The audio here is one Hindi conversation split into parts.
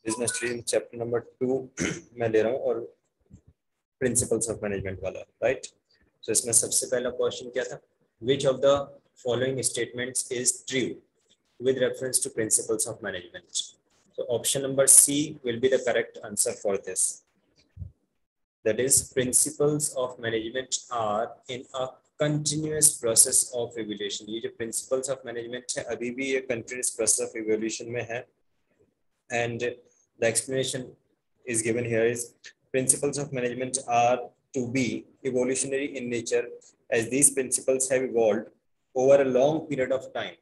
बिजनेस स्ट्रीम चैप्टर नंबर 2 मैं ले रहा हूँ और प्रिंसिपल्स ऑफ मैनेजमेंट वाला, राइट। तो इसमें सबसे पहला क्वेश्चन क्या था, which of the following statements is true with reference to principles of management. So option number C will be the correct answer for this. That is, principles of management are in a continuous process of evolution. ये जो principles of management है अभी भी ये continuous process of evolution में है. And the explanation is given here is principles of management are to be evolutionary in nature as these principles have evolved over a long period of time.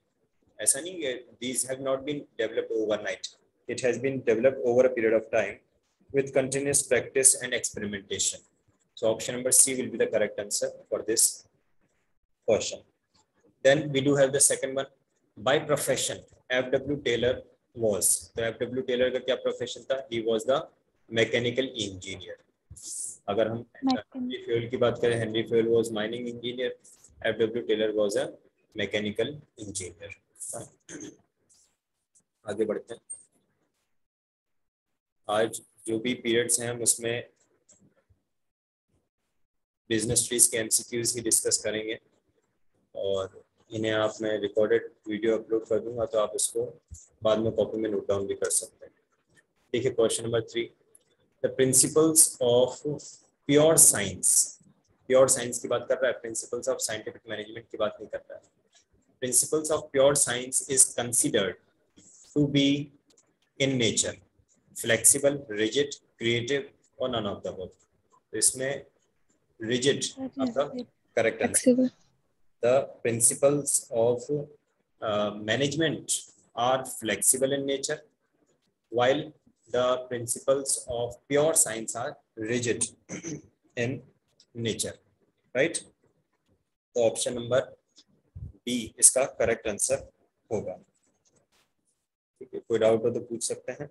ऐसा नहीं है, these have not been developed overnight. It has been developed over a period of time with continuous practice and experimentation. So option number C will be the correct answer for this question. Then we do have the second one. By profession, F.W. Taylor was. तो F.W. Taylor का क्या profession था? He was the mechanical engineer. अगर हम हेनरी फ्यूल की बात करें, Henry fuel was mining engineer. F.W. Taylor was a mechanical engineer. आगे बढ़ते हैं. आज जो भी पीरियड्स हैं हम उसमें बिजनेस ट्रीज के एमसीक्यूज ही डिस्कस करेंगे और इन्हें आप मैं रिकॉर्डेड वीडियो अपलोड कर दूंगा, तो आप इसको बाद में कॉपी में नोट डाउन भी कर सकते हैं. देखिए question number 3, the principles of pure science. Pure science की बात कर रहा है, प्रिंसिपल्स ऑफ साइंटिफिक मैनेजमेंट की बात नहीं कर रहा है. Principles of pure science is considered to be in nature flexible, rigid, creative और नन ऑफ द अबव. तो इसमें रिजिड आपका correct answer. The principles of management are flexible in nature, while the principles of pure science are rigid in nature, right? तो ऑप्शन नंबर बी इसका करेक्ट आंसर होगा. ठीक है, कोई डाउट हो तो पूछ सकते हैं.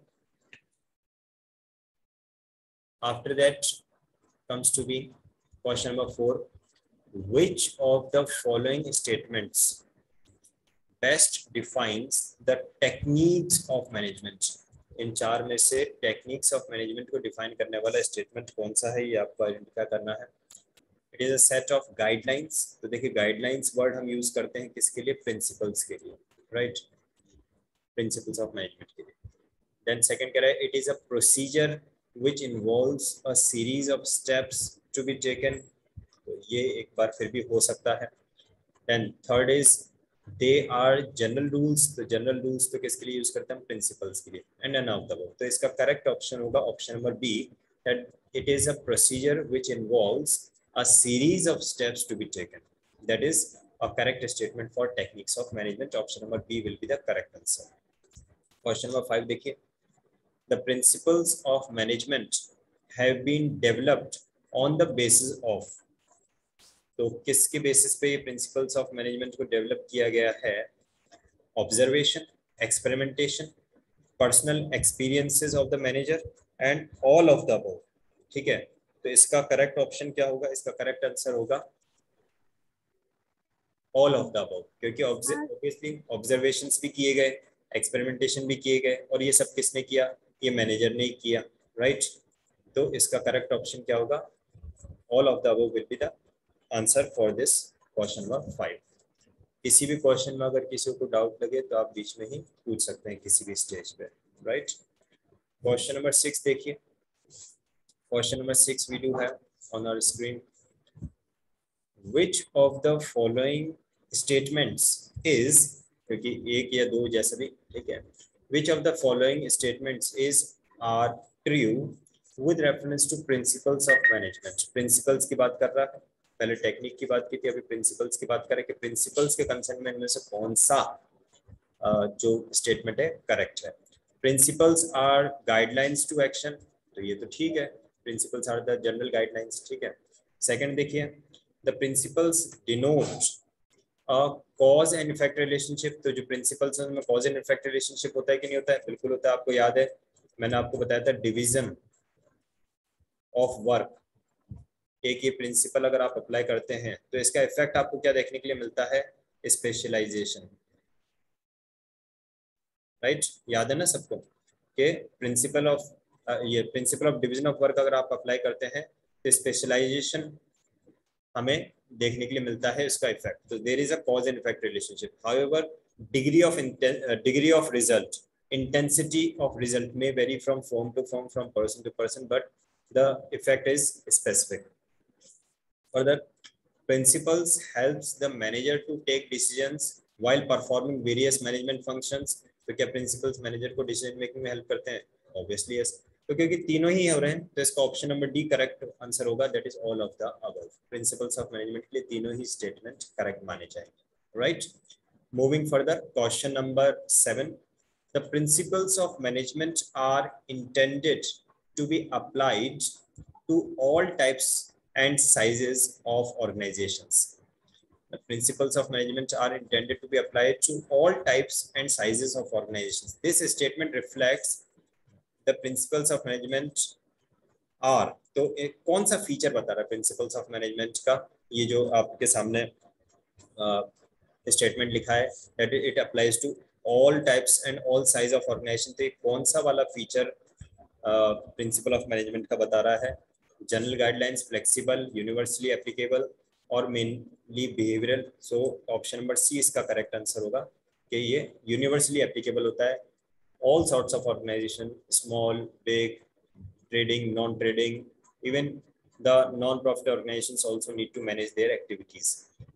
After that comes to be question number 4. Which of the following statements best defines the techniques of management? इन चार में से टेक्निक्स ऑफ मैनेजमेंट को डिफाइन करने वाला स्टेटमेंट कौन सा है, ये आपको आइडेंटिफाई करना है. It is a set of guidelines. तो देखिए गाइडलाइंस वर्ड हम यूज करते हैं किसके लिए? प्रिंसिपल्स के लिए, राइट. प्रिंसिपल्स ऑफ मैनेजमेंट के लिए. देन सेकंड कह रहा है, it is a procedure which involves a series of steps to be taken. तो ये एक बार फिर भी हो सकता है. And third is they are general rules. तो जनरल रूल्स तो किसके लिए यूज करते हैं? प्रिंसिपल्स के लिए. And none of the above. तो इसका करेक्ट ऑप्शन होगा option number B, that it is a procedure which involves a series of steps to be taken. That is a correct statement for techniques of management. Option number B will be the correct answer. Question number 5 देखिए. The principles of management have been developed on the basis of. तो किसके बेसिस पे ये प्रिंसिपल्स ऑफ मैनेजमेंट को डेवलप किया गया है? Observation, experimentation, personal experiences of the manager and all of the above. ठीक है, तो इसका करेक्ट ऑप्शन क्या होगा? इसका करेक्ट आंसर होगा ऑल ऑफ द अबव, क्योंकि ऑब्वियसली ऑब्जर्वेशंस भी किए गए, एक्सपेरिमेंटेशन भी किए गए और ये सब किसने किया? ये मैनेजर ने किया, राइट. तो इसका करेक्ट ऑप्शन क्या होगा? All of the above will be the answer for this question number 5. किसी भी क्वेश्चन में अगर किसी को डाउट लगे तो आप बीच में ही पूछ सकते हैं किसी भी स्टेज पे, राइट. क्वेश्चन नंबर 6 देखिए. Question number 6 we do have on our screen. Which of the following statements is, क्योंकि एक या दो जैसा भी, ठीक है. Which of the following statements is are true with reference to principles of management. Principles की बात कर रहा है, पहले टेक्निक की बात की थी, अभी प्रिंसिपल्स की बात करें कि प्रिंसिपल्स के कंसर्न में इनमें से कौन सा जो स्टेटमेंट है करेक्ट है. Principles are guidelines to action. तो ये तो ठीक है, principles are the general guidelines, ठीक है. सेकंड देखिए, the principles denote cause and effect relationship. तो जो प्रिंसिपल्स हैं उनमें कॉज एंड इफेक्ट रिलेशनशिप होता है कि नहीं होता है? बिल्कुल होता है. आपको याद है मैंने आपको बताया था डिवीजन ऑफ वर्क. एक ये प्रिंसिपल अगर आप अप्लाई करते हैं तो इसका इफेक्ट आपको क्या देखने के लिए मिलता है? Specialisation, right. याद है ना सबको? कि ये principle of division of work अगर आप अप्लाई करते हैं तो स्पेशलाइजेशन हमें देखने के लिए मिलता है इसका इफेक्ट. तो there is a cause and effect relationship. However degree of result, intensity of result may vary from firm to firm, from person to person, but the effect is specific. Further, principles helps the manager to take decisions while performing various management functions. तो क्या principles manager को decision making में help करते हैं? Obviously yes. तो क्योंकि तीनों ही हो रहे हैं तो इसका option number D correct answer होगा. That is all of the above. Principles of management के लिए तीनों ही स्टेटमेंट करेक्ट माने जाएंगे. Right. Moving further, question number 7. The principles of management are intended to be applied to all types and sizes of organizations. The principles of management are intended to be applied to all types and sizes of organizations. This statement reflects the principles of management are. तो एक कौन सा फीचर बता रहा है प्रिंसिपल्स ऑफ मैनेजमेंट का? ये जो आपके सामने स्टेटमेंट लिखा है that it applies to all types and all size of organization. तो कौन सा वाला फीचर प्रिंसिपल ऑफ मैनेजमेंट का बता रहा है? General guidelines, flexible, universally applicable और mainly behavioural. So option number C इसका करेक्ट आंसर होगा कि ये यूनिवर्सली एप्लीकेबल होता है. All sorts of organization, small, big, trading, non-trading, even the non-profit organizations also need to manage their activities.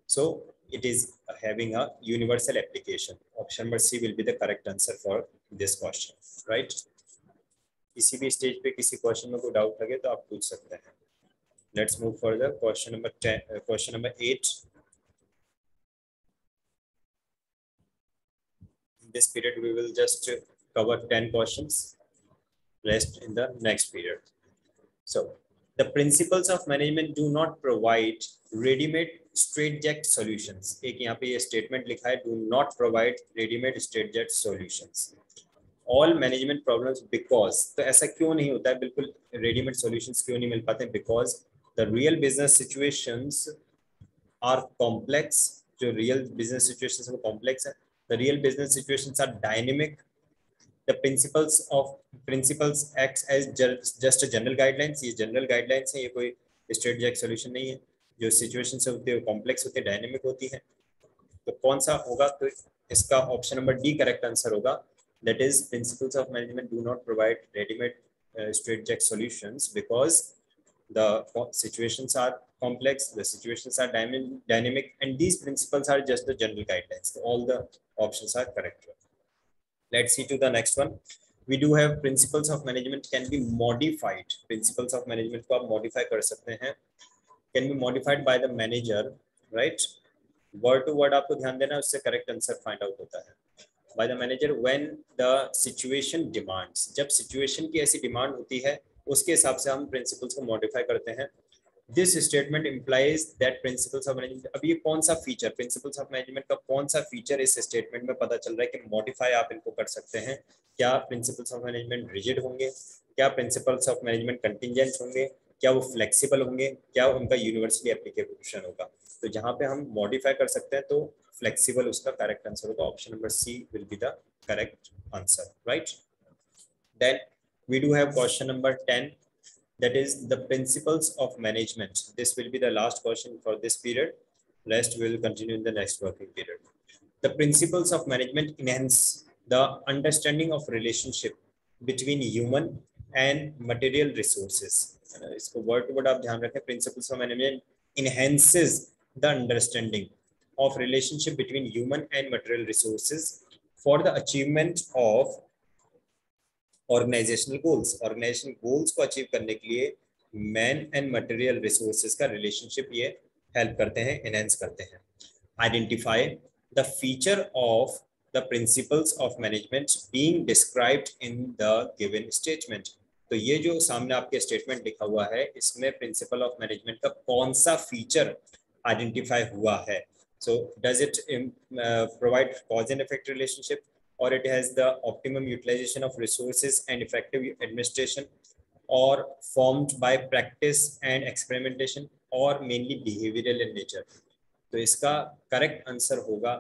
So it is having a universal application. Option number C will be the correct answer for this question, right? किसी भी स्टेज पे किसी क्वेश्चन में कोई डाउट लगे तो आप पूछ सकते हैं. Let's move further. Question number 10. Question number 8. In this period, we will just cover 10 questions. Rest in the next period. So, the principles of management do not provide ready-made straitjacket solutions. एक यहाँ पे ये statement लिखा है, do not provide ready-made straitjacket solutions. All management problems because. तो ऐसा क्यों नहीं होता है? बिल्कुल ready-made solutions क्यों नहीं मिल पाते? Because the real business situations are complex. जो real business situations हैं वो complex है. The real business situations are dynamic. The principles acts as just a general guidelines. ये general guidelines है, ये कोई strategic solution नहीं है. जो situations होते हैं वो complex होते हैं, dynamic होती हैं. तो कौन सा होगा? तो इसका option number D correct answer होगा. That is, principles of management do not provide ready-made strategic solutions because the situations are complex, the situations are dynamic, and these principles are just the general guidelines. So all the options are correct. Let's see to the next one. We do have principles of management can be modified. Principles of management को आप modify कर सकते हैं. Can be modified by the manager, right? Word to word आपको ध्यान देना, उससे correct answer find out होता है. By the manager when the situation demands. जब situation की ऐसी demand होती है, उसके हिसाब से हम principles को modify करते हैं. This statement implies that principles of management. अब ये कौन सा फीचर principles of management का कौन सा फीचर इस स्टेटमेंट में पता चल रहा है कि मॉडिफाई आप इनको कर सकते हैं? क्या principles of management rigid होंगे? क्या principles of management contingent होंगे? क्या वो flexible होंगे? क्या उनका universally application होगा? तो जहाँ पे हम मॉडिफाई कर सकते हैं तो flexible उसका करेक्ट आंसर होगा. Option number C will be the correct answer, right? Then we do have question number 10. That is the principles of management. This will be the last question for this period. Rest we will continue in the next working period. The principles of management enhance the understanding of relationship between human and material resources. इसको word to word आप ध्यान रखें. Principles of management enhances the understanding of relationship between human and material resources for the achievement of organisational goals. Organisation goals को अचीव करने के लिए मैन एंड मटेरियल रिसोर्सेज का रिलेशनशिप ये हेल्प करते हैं, एनहेंस करते हैं. Identify the feature of the principles of management being described in the given statement. तो ये जो सामने आपके स्टेटमेंट लिखा हुआ है, इसमें प्रिंसिपल ऑफ मैनेजमेंट का कौन सा फीचर आइडेंटिफाई हुआ है? So does it provide cause and effect relationship, or it has the optimum utilization of resources and effective administration, or formed by practice and experimentation, or mainly behavioral in nature. तो इसका करेक्ट आंसर होगा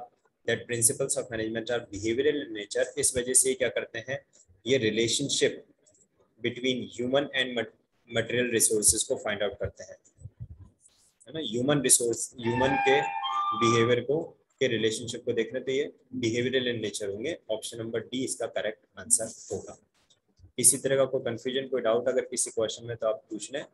that principles of management are behavioral in nature. इस वजह से क्या करते हैं, ये relationship between human and material resources को फाइंड आउट करते हैं, है ना। ह्यूमन के बिहेवियर को के रिलेशनशिप को देखने, तो ये बिहेवियरल इन नेचर होंगे। ऑप्शन नंबर डी इसका करेक्ट आंसर होगा। किसी तरह का कोई कंफ्यूजन, कोई डाउट अगर किसी क्वेश्चन में तो आप पूछ लें।